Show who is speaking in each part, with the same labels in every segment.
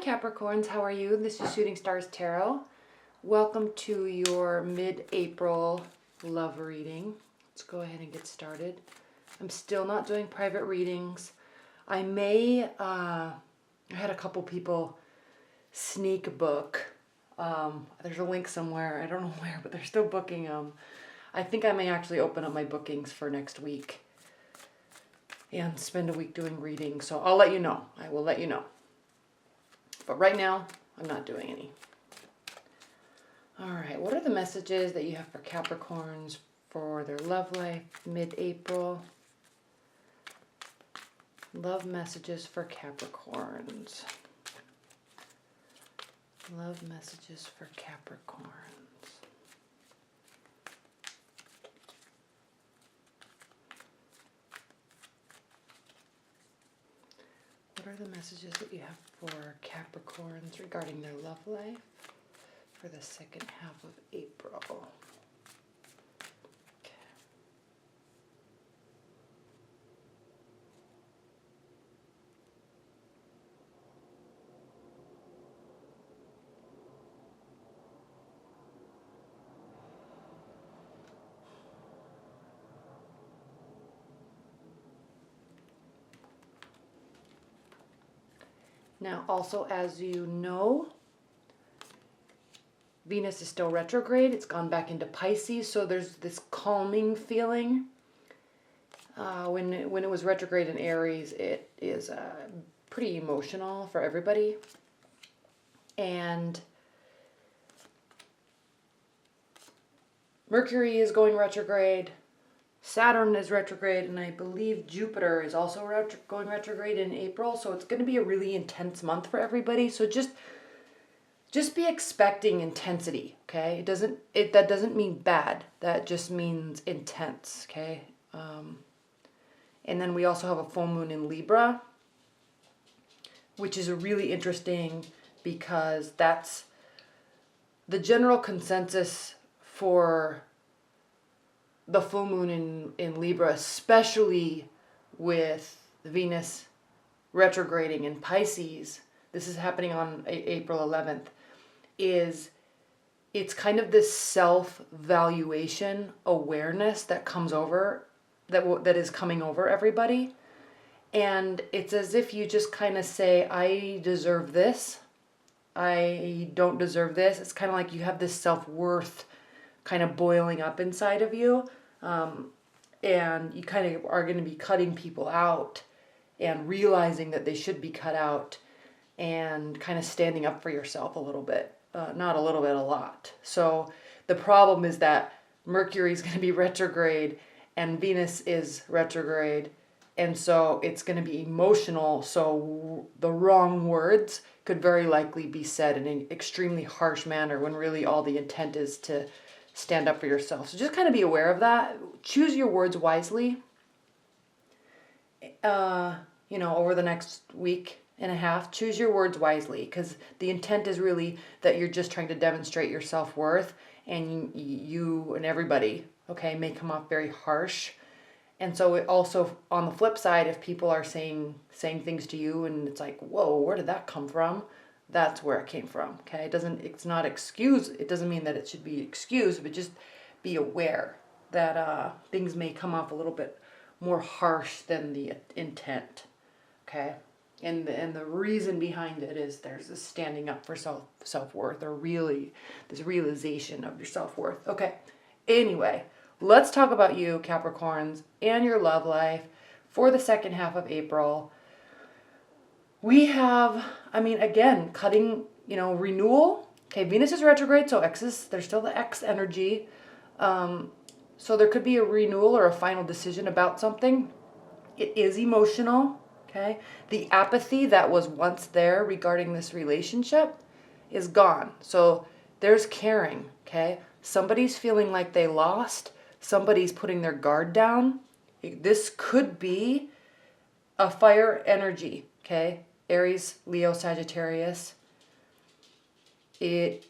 Speaker 1: Capricorns, how are you? This is Shooting Stars Tarot. Welcome to your mid-April love reading. Let's go ahead and get started. I'm still not doing private readings. I had a couple people sneak book. There's a link somewhere, I don't know where, but they're still booking them. I think I may actually open up my bookings for next week and spend a week doing readings. So I'll let you know. I will let you know. But right now, I'm not doing any. All right, what are the messages that you have for Capricorns for their love life mid-April? Love messages for Capricorns. Love messages for Capricorns. What are the messages that you have for Capricorns regarding their love life for the second half of April? Okay. Now, also, as you know, Venus is still retrograde. It's gone back into Pisces, so there's this calming feeling. When it was retrograde in Aries, it is pretty emotional for everybody. And Mercury is going retrograde. Saturn is retrograde, and I believe Jupiter is also going retrograde in April. So it's going to be a really intense month for everybody. So just be expecting intensity, okay? That doesn't mean bad. That just means intense, okay? And then we also have a full moon in Libra, which is really interesting because that's the general consensus for the full moon in Libra, especially with Venus retrograding in Pisces. This is happening on April 11th. It's kind of this self-valuation awareness that comes over, that is coming over everybody. And it's as if you just kind of say, I deserve this. I don't deserve this. It's kind of like you have this self-worth kind of boiling up inside of you. And you kind of are going to be cutting people out and realizing that they should be cut out and kind of standing up for yourself a little bit. Not a little bit, a lot. So the problem is that Mercury is going to be retrograde and Venus is retrograde. And so it's going to be emotional. So the wrong words could very likely be said in an extremely harsh manner when really all the intent is to stand up for yourself. So just kind of be aware of that. Choose your words wisely. Over the next week and a half, choose your words wisely, because the intent is really that you're just trying to demonstrate your self-worth, and you and everybody, okay, may come off very harsh. And so it also, on the flip side, if people are saying things to you and it's like, whoa, where did that come from? That's where it came from, okay? It's not excuse. It doesn't mean that it should be excused, but just be aware that things may come off a little bit more harsh than the intent, okay? And the reason behind it is there's this standing up for self-worth, or really this realization of your self-worth. Okay, anyway, let's talk about you, Capricorns, and your love life for the second half of April. We have, again, cutting, renewal. Okay, Venus is retrograde, so there's still the X energy. So there could be a renewal or a final decision about something. It is emotional, okay? The apathy that was once there regarding this relationship is gone. So there's caring, okay? Somebody's feeling like they lost. Somebody's putting their guard down. This could be a fire energy, okay? Aries, Leo, Sagittarius. It's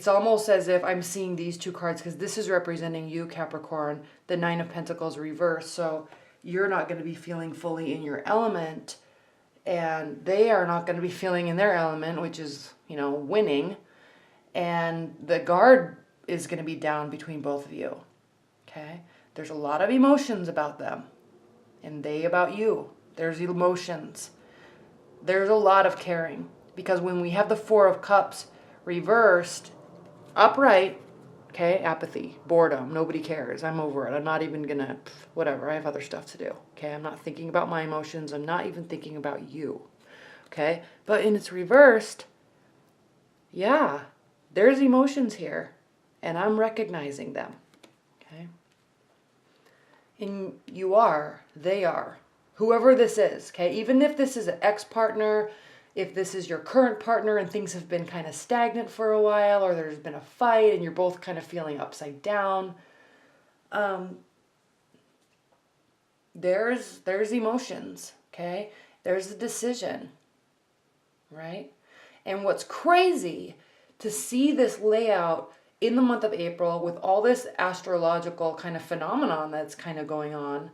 Speaker 1: almost as if I'm seeing these two cards, because this is representing you, Capricorn, the Nine of Pentacles reversed. So you're not going to be feeling fully in your element and they are not going to be feeling in their element, which is, winning. And the guard is going to be down between both of you. Okay? There's a lot of emotions about them, and they about you. There's emotions. There's a lot of caring. Because when we have the Four of Cups reversed, upright, okay, apathy, boredom, nobody cares. I'm over it. I'm not even gonna, whatever, I have other stuff to do. Okay, I'm not thinking about my emotions. I'm not even thinking about you. Okay, but in its reversed, yeah, there's emotions here, and I'm recognizing them. Okay, and you are, they are, whoever this is. Okay, even if this is an ex-partner, if this is your current partner and things have been kind of stagnant for a while, or there's been a fight and you're both kind of feeling upside down, there's emotions, okay? There's a decision, right? And what's crazy to see this layout in the month of April with all this astrological kind of phenomenon that's kind of going on,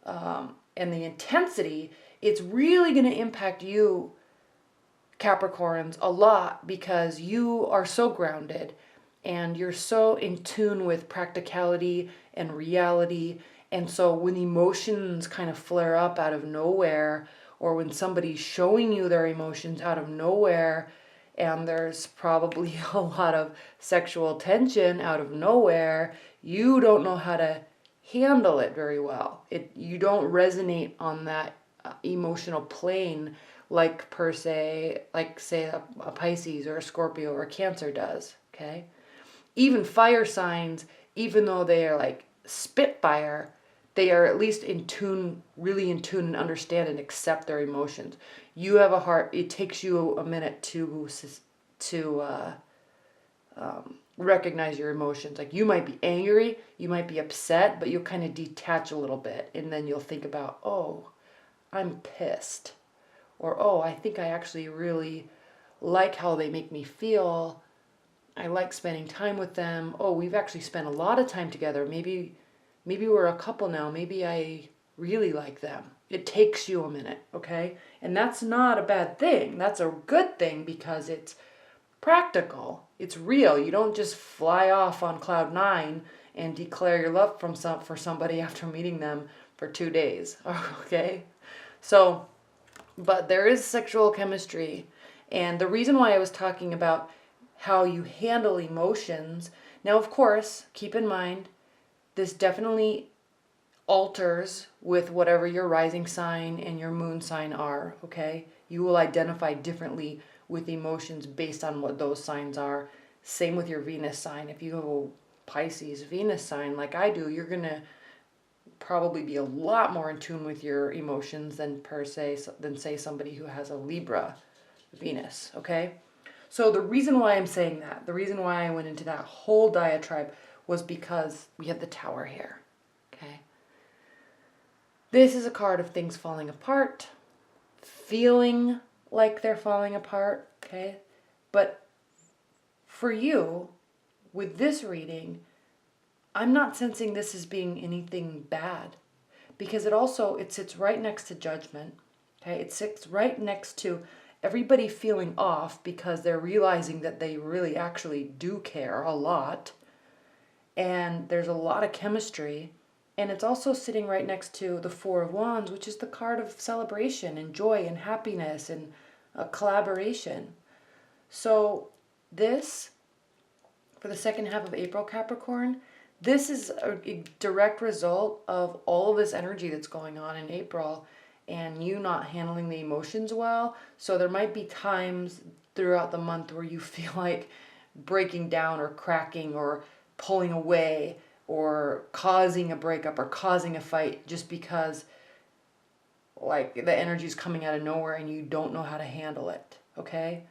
Speaker 1: and the intensity, it's really going to impact you, Capricorns, a lot, because you are so grounded and you're so in tune with practicality and reality. And so when emotions kind of flare up out of nowhere, or when somebody's showing you their emotions out of nowhere, and there's probably a lot of sexual tension out of nowhere, you don't know how to handle it very well. You don't resonate on that emotional plane like say a Pisces or a Scorpio or a Cancer does, okay? Even fire signs, even though they are like spitfire, they are at least in tune, really in tune, and understand and accept their emotions. You have a heart. It takes you a minute to recognize your emotions. Like, you might be angry, you might be upset, but you'll kind of detach a little bit, and then you'll think about, oh, I'm pissed. Or, oh, I think I actually really like how they make me feel. I like spending time with them. Oh, we've actually spent a lot of time together. Maybe we're a couple now. Maybe I really like them. It takes you a minute, okay? And that's not a bad thing. That's a good thing because it's practical. It's real. You don't just fly off on cloud 9 and declare your love for somebody after meeting them for 2 days, okay? So, but there is sexual chemistry. And the reason why I was talking about how you handle emotions, now, of course, keep in mind, this definitely alters with whatever your rising sign and your moon sign are, okay? You will identify differently with emotions based on what those signs are. Same with your Venus sign. If you have a Pisces Venus sign like I do, you're going to probably be a lot more in tune with your emotions than say somebody who has a Libra Venus, okay? So the reason why I'm saying that, the reason why I went into that whole diatribe was because we have the Tower here, okay? This is a card of things falling apart, feeling like they're falling apart, okay? But for you, with this reading, I'm not sensing this as being anything bad, because it sits right next to Judgment, okay? It sits right next to everybody feeling off because they're realizing that they really actually do care a lot, and there's a lot of chemistry. And it's also sitting right next to the Four of Wands, which is the card of celebration and joy and happiness and collaboration. So this, for the second half of April, Capricorn, this is a direct result of all of this energy that's going on in April and you not handling the emotions well. So there might be times throughout the month where you feel like breaking down or cracking or pulling away or causing a breakup or causing a fight just because like the energy is coming out of nowhere and you don't know how to handle it, okay?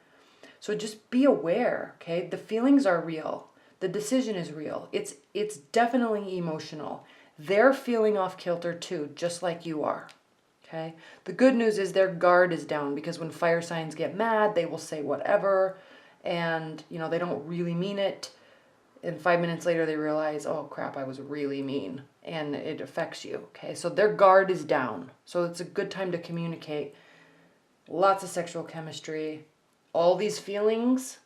Speaker 1: So just be aware, okay? The feelings are real. The decision is real. It's definitely emotional. They're feeling off kilter too, just like you are, okay? The good news is their guard is down, because when fire signs get mad, they will say whatever, and they don't really mean it. And 5 minutes later, they realize, oh crap, I was really mean. And it affects you, okay? So their guard is down. So it's a good time to communicate lots of sexual chemistry, all these feelings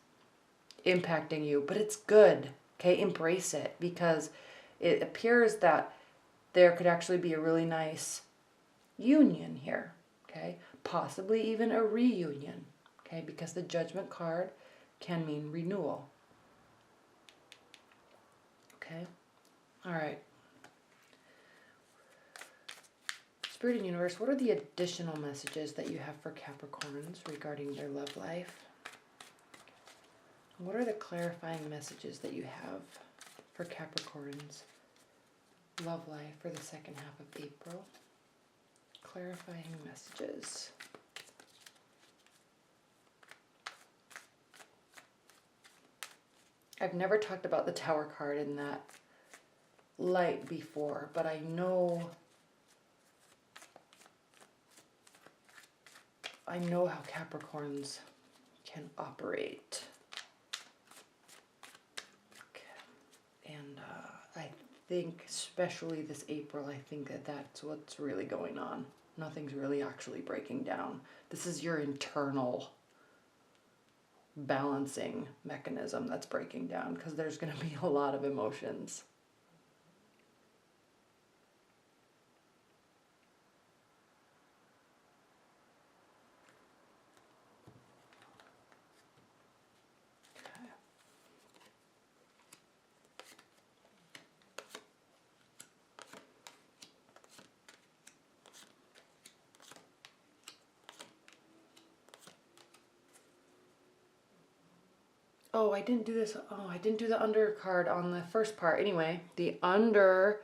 Speaker 1: impacting you, but it's good. Okay, embrace it, because it appears that there could actually be a really nice union here. Okay, possibly even a reunion. Okay, because the Judgment card can mean renewal. Okay, all right. Spirit and Universe, what are the additional messages that you have for Capricorns regarding their love life? What are the clarifying messages that you have for Capricorns' love life for the second half of April? Clarifying messages. I've never talked about the Tower card in that light before, but I know how Capricorns can operate. Okay. And I think, especially this April, I think that that's what's really going on. Nothing's really actually breaking down. This is your internal balancing mechanism that's breaking down, because there's going to be a lot of emotions. Oh, I didn't do this. Oh, I didn't do the under card on the first part. Anyway, the under,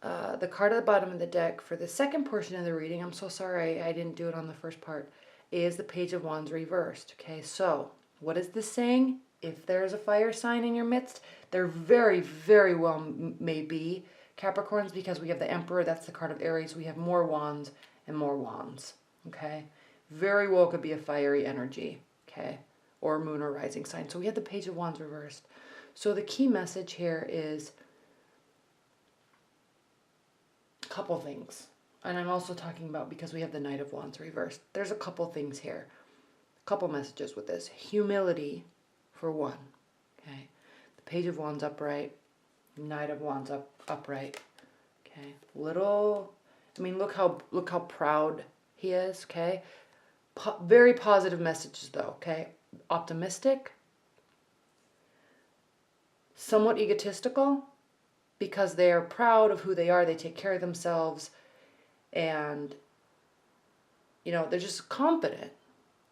Speaker 1: the card at the bottom of the deck for the second portion of the reading, I'm so sorry I didn't do it on the first part, is the Page of Wands reversed. Okay, so what is this saying? If there's a fire sign in your midst, there very, very well may be Capricorns, because we have the Emperor, that's the card of Aries. We have more wands and more wands. Okay, very well could be a fiery energy. Okay, or moon or rising sign. So we had the Page of Wands reversed. So the key message here is a couple things. And I'm also talking about, because we have the Knight of Wands reversed, there's a couple things here. A couple messages with this. Humility, for one. Okay. The Page of Wands upright. Knight of Wands upright. Okay. Look how proud he is. Okay. Very positive messages though. Okay. Optimistic, somewhat egotistical, because they are proud of who they are. They take care of themselves, and they're just confident.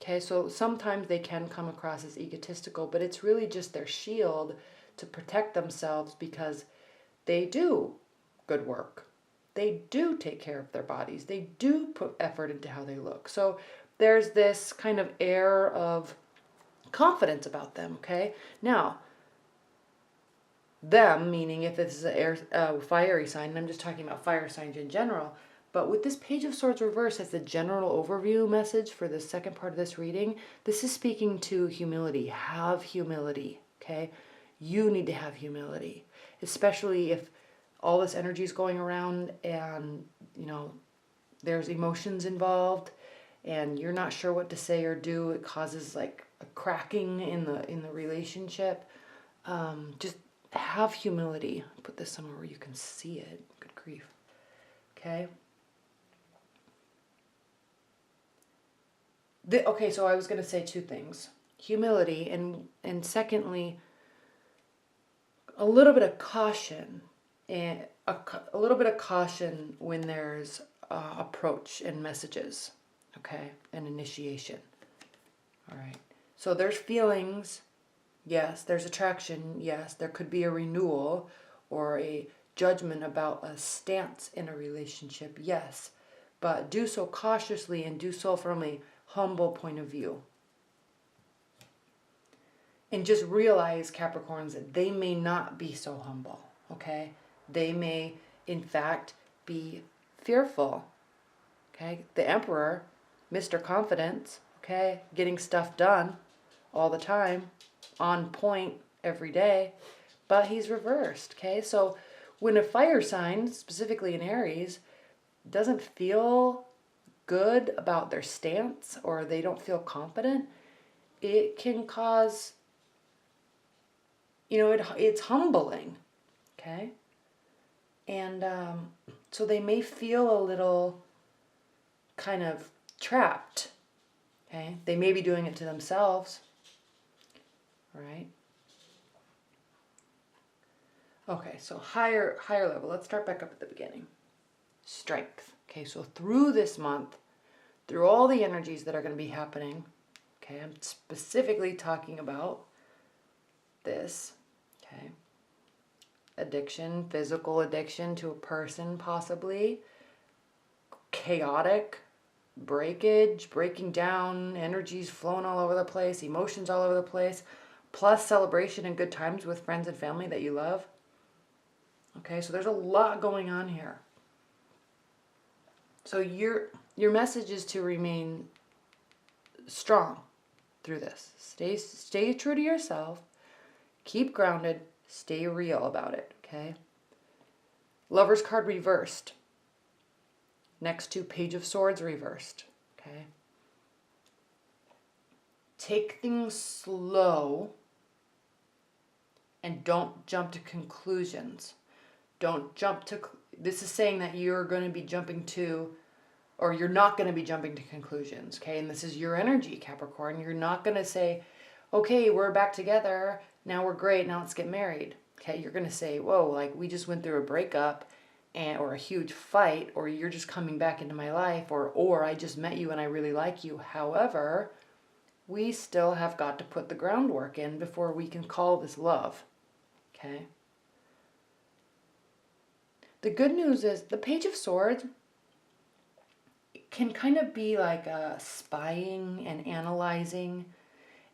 Speaker 1: Okay, so sometimes they can come across as egotistical, but it's really just their shield to protect themselves, because they do good work. They do take care of their bodies. They do put effort into how they look. So there's this kind of air of confidence about them. Okay, now them meaning if this is a fiery sign, and I'm just talking about fire signs in general, but with this Page of Swords reverse as the general overview message for the second part of this reading, this is speaking to humility. Have humility. Okay, you need to have humility, especially if all this energy is going around and there's emotions involved and you're not sure what to say or do. It causes like a cracking in the relationship. Just have humility. Put this somewhere where you can see it. Good grief. Okay. Okay, so I was going to say two things. Humility, and secondly, a little bit of caution. And a little bit of caution when there's approach and messages. Okay, and initiation. All right. So there's feelings. Yes, there's attraction. Yes, there could be a renewal or a judgment about a stance in a relationship. Yes, but do so cautiously and do so from a humble point of view. And just realize, Capricorns, that they may not be so humble. Okay, they may, in fact, be fearful. Okay, the Emperor, Mr. Confidence. Okay, getting stuff done all the time, on point every day, but he's reversed. Okay, so when a fire sign, specifically in Aries, doesn't feel good about their stance or they don't feel confident, it can cause, it's humbling, okay? And so they may feel a little kind of trapped, okay? They may be doing it to themselves, right? Okay, so higher level. Let's start back up at the beginning. Strength. Okay, so through this month, through all the energies that are going to be happening, okay, I'm specifically talking about this, okay, addiction, physical addiction to a person possibly, chaotic, breakage, breaking down, energies flowing all over the place, emotions all over the place, plus celebration and good times with friends and family that you love. Okay, so there's a lot going on here. So your message is to remain strong through this. Stay true to yourself. Keep grounded. Stay real about it, okay? Lover's card reversed. Next to Page of Swords reversed, okay? Take things slow and don't jump to conclusions. This is saying that you're going to be jumping to, or you're not going to be jumping to conclusions, okay? And this is your energy, Capricorn. You're not going to say, okay, we're back together. Now we're great. Now let's get married. Okay, you're going to say, whoa, like we just went through a breakup or a huge fight, or you're just coming back into my life, or I just met you and I really like you. However, we still have got to put the groundwork in before we can call this love, okay? The good news is the Page of Swords can kind of be like a spying and analyzing.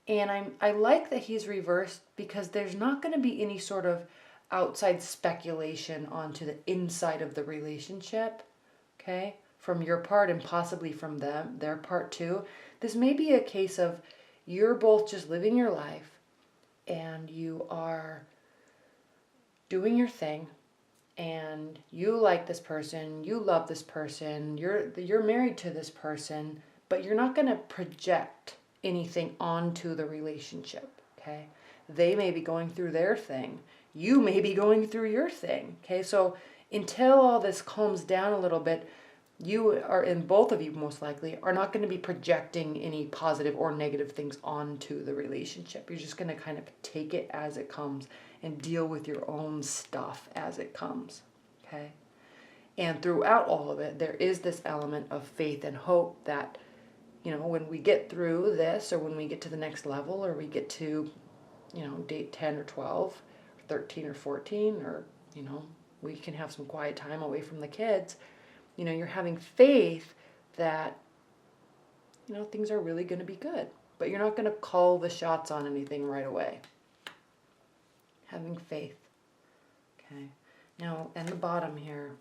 Speaker 1: And I like that he's reversed because there's not going to be any sort of outside speculation onto the inside of the relationship, okay, from your part and possibly from their part too. This may be a case of you're both just living your life and you are doing your thing and you like this person, you love this person, you're married to this person, but you're not going to project anything onto the relationship, okay? They may be going through their thing. You may be going through your thing, okay? So until all this calms down a little bit, you are, and both of you most likely, are not going to be projecting any positive or negative things onto the relationship. You're just going to kind of take it as it comes and deal with your own stuff as it comes, okay? And throughout all of it, there is this element of faith and hope that, when we get through this, or when we get to the next level, or we get to, date 10 or 12, or 13 or 14, or, we can have some quiet time away from the kids, you're having faith that, things are really going to be good. But you're not going to call the shots on anything right away. Having faith. Okay. Now, and the bottom here,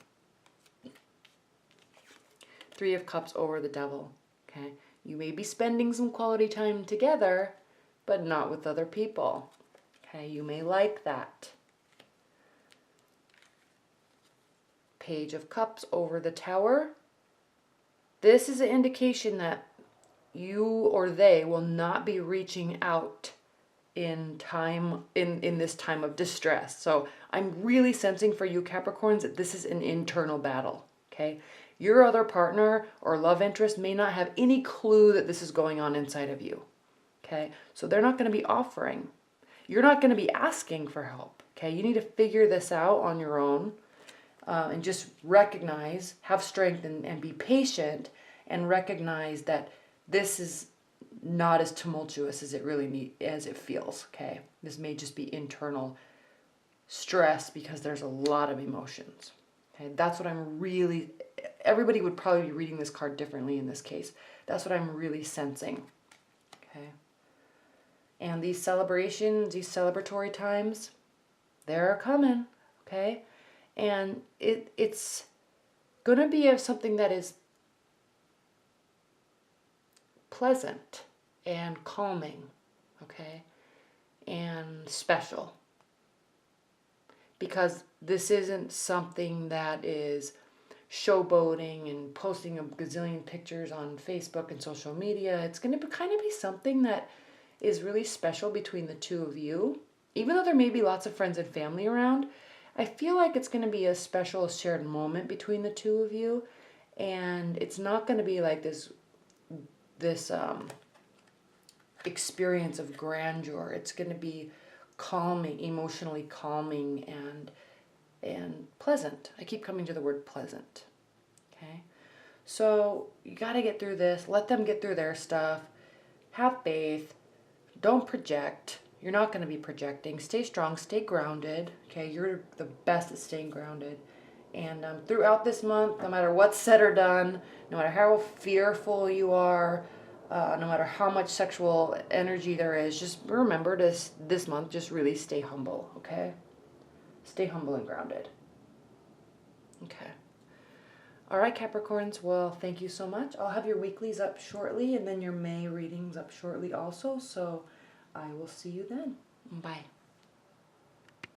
Speaker 1: 3 of Cups over the Devil. Okay. You may be spending some quality time together, but not with other people. Okay. You may like that. Page of Cups over the Tower. This is an indication that you or they will not be reaching out in this time of distress. So I'm really sensing for you Capricorns that this is an internal battle, okay? Your other partner or love interest may not have any clue that this is going on inside of you, okay? So they're not going to be offering. You're not going to be asking for help, okay? You need to figure this out on your own and just recognize, have strength and be patient and recognize that this is not as tumultuous as it feels, okay? This may just be internal stress because there's a lot of emotions, okay? That's what everybody would probably be reading this card differently in this case. That's what I'm really sensing, okay? And these celebrations, these celebratory times, they're coming, okay? And it's going to be something that is pleasant and calming, okay, and special. Because this isn't something that is showboating and posting a gazillion pictures on Facebook and social media. It's going to kind of be something that is really special between the two of you. Even though there may be lots of friends and family around, I feel like it's going to be a special shared moment between the two of you. And it's not going to be like this experience of grandeur. It's going to be calming, emotionally calming and pleasant. I keep coming to the word pleasant. Okay? So you got to get through this. Let them get through their stuff. Have faith. Don't project. You're not going to be projecting. Stay strong. Stay grounded. Okay? You're the best at staying grounded. And throughout this month, no matter what's said or done, no matter how fearful you are, no matter how much sexual energy there is, just remember this month, just really stay humble, okay? Stay humble and grounded. Okay. All right, Capricorns. Well, thank you so much. I'll have your weeklies up shortly and then your May readings up shortly also. So I will see you then. Bye.